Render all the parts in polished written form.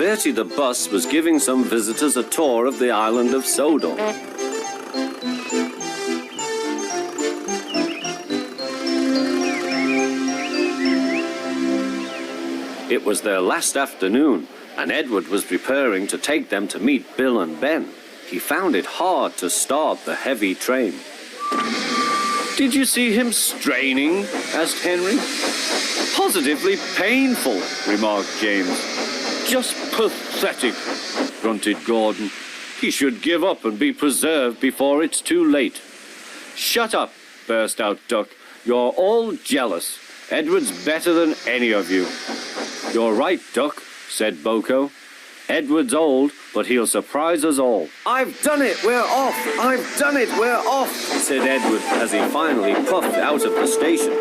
Bertie the bus was giving some visitors a tour of the island of Sodor. It was their last afternoon, and Edward was preparing to take them to meet Bill and Ben. He found it hard to start the heavy train. "Did you see him straining?" asked Henry. "Positively painful," remarked James. "Just pathetic," grunted Gordon. "He should give up and be preserved before it's too late." "Shut up," burst out Duck. "You're all jealous. Edward's better than any of you." "You're right, Duck," said Boko. "Edward's old, but he'll surprise us all." "I've done it, we're off! I've done it, we're off!" said Edward as he finally puffed out of the station.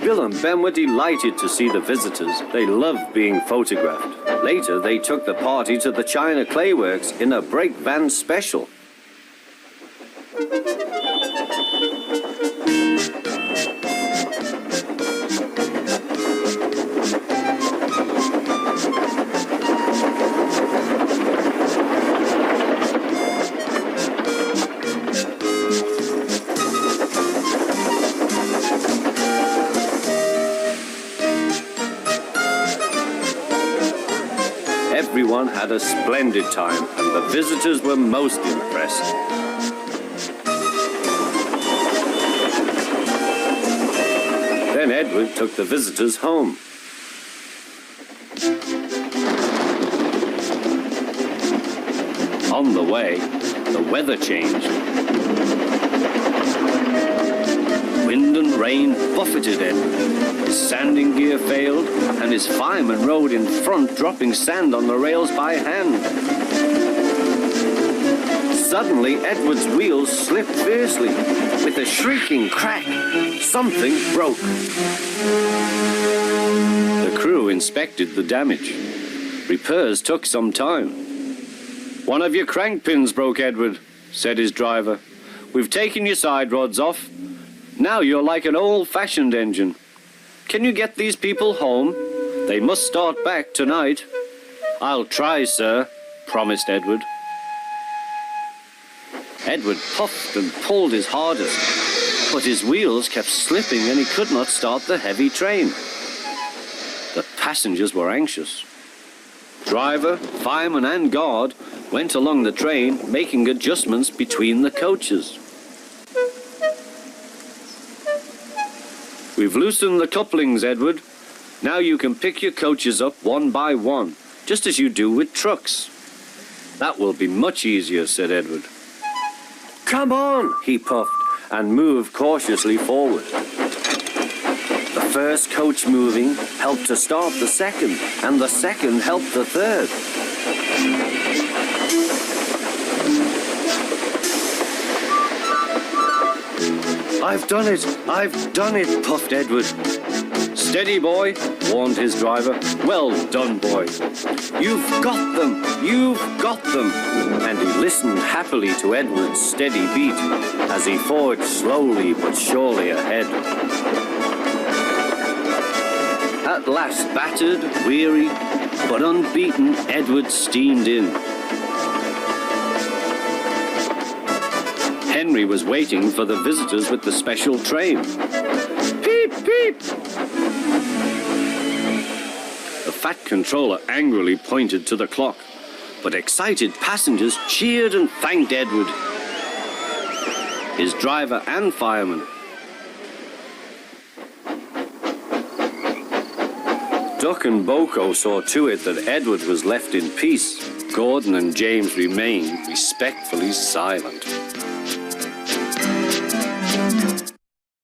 Bill and Ben were delighted to see the visitors. They loved being photographed. Later, they took the party to the China Clay Works in a brake van special. Everyone had a splendid time, and the visitors were most impressed. Then Edward took the visitors home. On the way, the weather changed. Wind and rain buffeted Edward. His sanding gear failed, and his fireman rode in front, dropping sand on the rails by hand. Suddenly, Edward's wheels slipped fiercely. With a shrieking crack, something broke. The crew inspected the damage. Repairs took some time. "One of your crank pins broke, Edward," said his driver. "We've taken your side rods off. Now you're like an old-fashioned engine. Can you get these people home? They must start back tonight." "I'll try, sir," promised Edward. Edward puffed and pulled his hardest, but his wheels kept slipping and he could not start the heavy train. The passengers were anxious. Driver, fireman and guard went along the train, making adjustments between the coaches. "We've loosened the couplings, Edward. Now you can pick your coaches up one by one, just as you do with trucks." "That will be much easier," said Edward. "Come on," he puffed, and moved cautiously forward. The first coach moving helped to start the second, and the second helped the third. "I've done it! I've done it!" puffed Edward. "Steady, boy," warned his driver. "Well done, boy. You've got them! You've got them!" And he listened happily to Edward's steady beat as he forged slowly but surely ahead. At last, battered, weary, but unbeaten, Edward steamed in. Henry was waiting for the visitors with the special train. "Peep, peep!" The fat controller angrily pointed to the clock, but excited passengers cheered and thanked Edward, his driver and fireman. Duck and Boko saw to it that Edward was left in peace. Gordon and James remained respectfully silent.